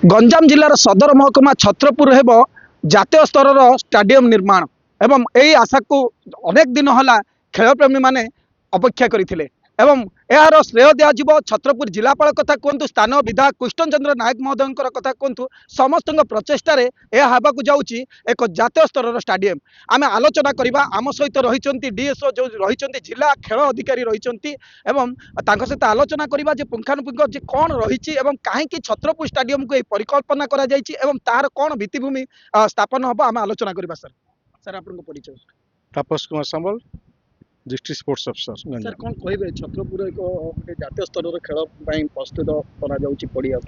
गंजाम जिलार सदर महकुमा छत्रपुर हेब जातीय स्तर स्टाडियम निर्माण एवं यही आशा को अनेक दिन है खेलप्रेमी माने अपेक्षा करते यार श्रेय दिज्व छत्रपुर जिलापाल कथा कहतु स्थानीय विधायक कृष्ण चंद्र नायक महोदय कथा कहतु समस्त प्रचेषार यह जाऊँगी एक जातीय स्तर स्टाडियम आम आलोचना करवा आम सहित रही डीएसओ जो रही जिला खेल अधिकारी रही सहित आलोचना करवा पुंखानुपुंख कौन रही कहीं छत्रपुर स्टाडियम को परिकल्पना तार कौन भित्तिभूमि स्थापन हम आम आलोचना करवा सर सर आप परिचय तापस कुमार संबल डिस्ट्रिक्ट स्पोर्ट्स अफिसर सर कौन कहे छत्रपुर एक जातीय स्तर खेल प्रस्तुत पड़ा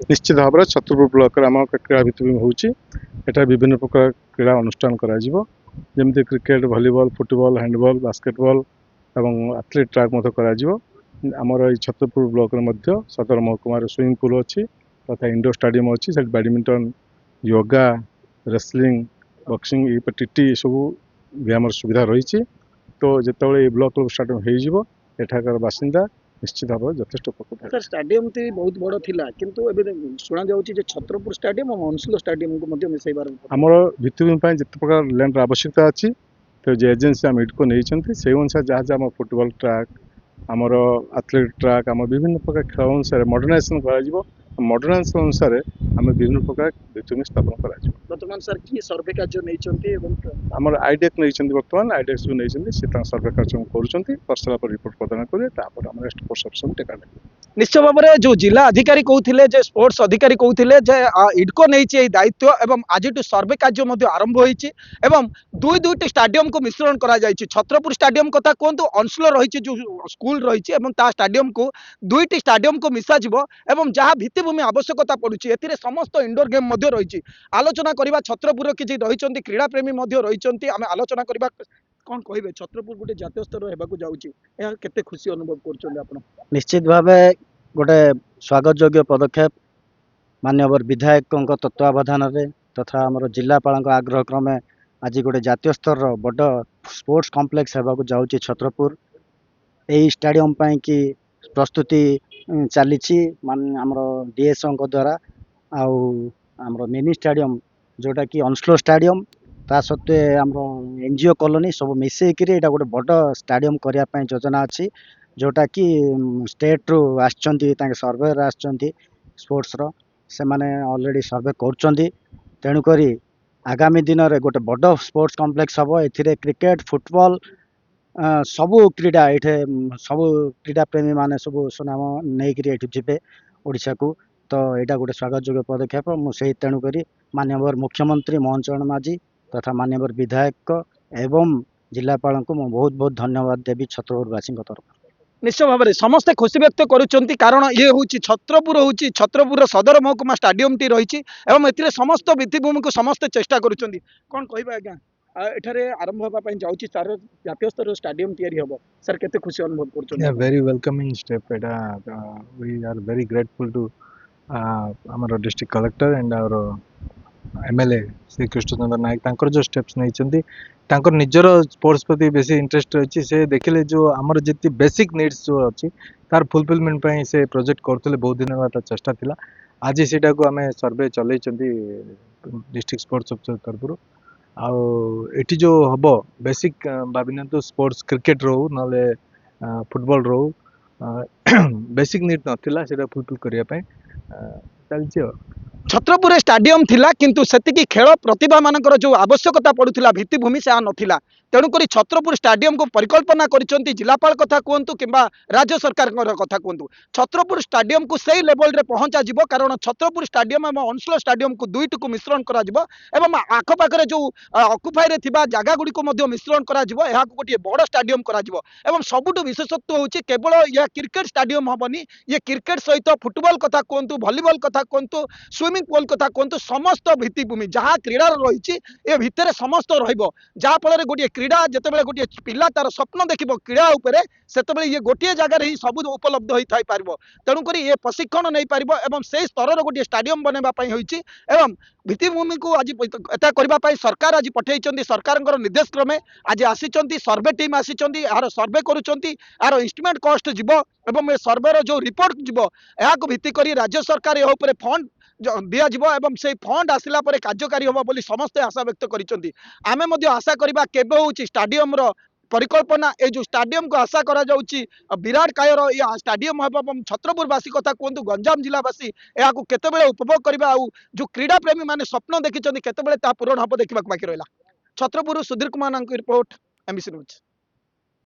निश्चित भाव में छत्रपुर ब्लॉक आम क्रीड़ा भित्तिभूमि होता विभिन्न प्रकार क्रीड़ा अनुष्ठान जमी cricket volleyball football handball basketball एवं एथलेट ट्रैक आमर छत्रपुर ब्लॉक सदर महकुमार स्विमिंग पूल अच्छी तथा इंडोर स्टाडियम अच्छी badminton yoga wrestling boxing TT सब भी आम सुविधा रही तो जिते ब्लॉक क्लब स्टाडियम होठाकर बासिंदा निश्चित भाव यथेष उपकृत। सर स्टाडियम तो बहुत बड़ थिला किंतु एबे सुना जाउची जे छत्रपुर स्टाडियम और अंशुल स्टाडियम को मध्य मिसैबार हमर भित्तिभूमि जिते प्रकार लैंड आवश्यकता अच्छी तो जो एजेन्सी आम इडको नहीं से अनुसार जहाँ आम फुटबॉल ट्रैक आमर एथलेट ट्रैक आम विभिन्न प्रकार खेल अनुसार मॉडर्नाइजेशन मॉडर्नाइजेशन अनुसार आम विभिन्न प्रकार भित्तिभूमि स्थापन कर वर्तमान सर की सर्वे कार्य नहीं आमर आईडेक नहीं बर्तमान आईडेक्स भी नहीं सर्वे कार्य कर रिपोर्ट प्रदान करें स्पोर्ट्स ऑफिसर टेका निश्चय भाव में जो जिला अधिकारी कहते स्पोर्ट्स अधिकारी कहते इडको नहीं दायित्व एवं आज सर्वे कार्य आरंभ होती दुईटी स्टाडियम को मिश्रण कर छत्रपुर स्टाडियम कथा कहतु अंशुल रही जो स्कूल रही स्टाडियम को दुईटी स्टाडियम को मिसाज जहाँ भित्तिभूमि आवश्यकता पड़ुछि एथिरे समस्त इंडोर गेम रही आलोचना करवा छत्रपुर किसी रही क्रीड़ा प्रेमी रही आम आलोचना करवा कौन कहे छत्रपुर गोटे जातीय स्तर होगा जाऊँगी केते खुशी अनुभव कर निश्चित भाव गोटे स्वागत योग्य पदक्षेप माननीय विधायक तत्वावधान तथा आम जिलापाल आग्रह क्रमे आज गोटे जातीय स्तर बड़ स्पोर्ट्स कॉम्प्लेक्स होगा जाऊँगी छत्रपुर यही स्टाडियम कि प्रस्तुति चली आमर डीएसओ द्वारा आमर मिनी स्टाडियम जोटा कि अंशुल स्टाडियम ता सत्वे आमर एनजीओ कॉलोनी सब मिसेकरी एटा गोटे बड़ स्टाडियम करने योजना अच्छी जोटा कि स्टेट रु आसचंती सर्वे आसचंती स्पोर्ट्स रो से माने ऑलरेडी सर्वे करचंती तेणुकरी आगामी दिन में गोटे बड़ स्पोर्ट्स कॉम्प्लेक्स हम ए क्रिकेट फुटबॉल सबू क्रीड़ा ये सबू क्रीड़ा प्रेमी माने सब सुनाम नहीं जीवे ओडिशा को तो यहाँ गोटे स्वागत योग्य पदक्षेप मुझे तेणुक माननीय मुख्यमंत्री मोहन चरण माझी तथा माननीय विधायक एवं जिलापाल को मुझे बहुत बहुत धन्यवाद देवी छत्रपुरवासी तरफ निश्चय भाव में समस्ते खुशी व्यक्त करुँच कारण ये हूँ छत्रपुर सदर महकुमा स्टाडियम टी रही ए समस्त भित्तिभूमि को समस्ते चेष्टा करुँच कौन कह आज्ञा एठारे आरंभ होगापी जाऊँगी तार जातीय स्तर स्टाडियम तैयारी हम सर केते खुशी अनुभव कर very welcoming step we are very grateful to आमर district collector and our MLA Shri Krishnachandra Nayak जो स्टेप्स नहीं निजर स्पोर्ट्स प्रति बेसी इंटरेस्ट रही से देखिले जो आमर जी बेसिक नीड्स जो अच्छी तार फुलफिलमेंट से प्रोजेक्ट करते बहुत दिन बाद चेष्टा थिला आज सेटा को आम सर्वे चलई डिस्ट्रिक्ट स्पोर्ट्स अफिसर तरफ आठी जो हम बेसिक भाविना तो स्पोर्ट्स क्रिकेट रो ना फुटबॉल रो बेसिक नीड नाला से फुलफिल करने चलती छत्रपुर स्टाडियम थिला किंतु सेतिकी खेल प्रतिभा मानकर जो आवश्यकता पड़ुथिला भित्तिभूमि से नथिला तेणुक छत्रपुर स्टाडियम को परिकल्पना करिसेंती जिलापाल कथा कहतु किंबा राज्य सरकार कथा कहतु छत्रपुर स्टाडियम को सही लेवल रे पहुंचा जिवो कारण छत्रपुर स्टाडियम एवं अंशुल स्टाडियम को दुईटी को मिश्रण करा जिवो एवं आखपाखे जो ऑक्युपाई रे थिबा जागा गुडी को मध्य मिश्रण करा जिवो एहा को गोटे बड़ स्टाडियम करा जिवो एवं सबुठु विशेषत्व होची केवल या क्रिकेट स्टाडियम हबनी ये क्रिकेट सहित फुटबॉल कथा कहतु वॉलीबॉल कथा कहतु स्विमिंग पूल कथा कहतु समस्त भित्तिभूमि जहाँ क्रीड़ा रही भितर समस्त रहा फल गोटे क्रीड़ा जितेबाला गोटे पिला तार स्वप्न देखिब क्रीड़ा उपरे सेतेबेले ये गोटे जगार ही सब उपलब्ध होई पार तेणुक ये प्रशिक्षण नहीं पार एवं से स्तर गोटे स्टाडियम बनवाई होती एवं भित्तिभूमि को आज एटा करने सरकार आज पठे सरकार निर्देश क्रमे आज आसी सर्वे टीम आसी यार सर्वे कर इंस्ट्रूमेंट कॉस्ट जीव एवं ए सर्वेर जो रिपोर्ट जीव या भित्ति कर राज्य सरकार यह फंड दिज्व एवं से फंड आसला कार्यकारी हम बोली समस्ते आशा व्यक्त कर आमे आशा करवा केबे होची स्टाडियम रो परिकल्पना ए जो स्टाडियम को आशा करा जाउची विराट कायर या स्टाडियम एवं छत्रपुरवासी कथा कहतु गंजाम जिलावासी या केतेबेले उपभोग करबा आ जो क्रीड़ा प्रेमी माने स्वप्न देखिचंदी केतेबेले ता पूरण हब देखा बाकी रहा Chhatrapur Sudhir Kumar report MBC news.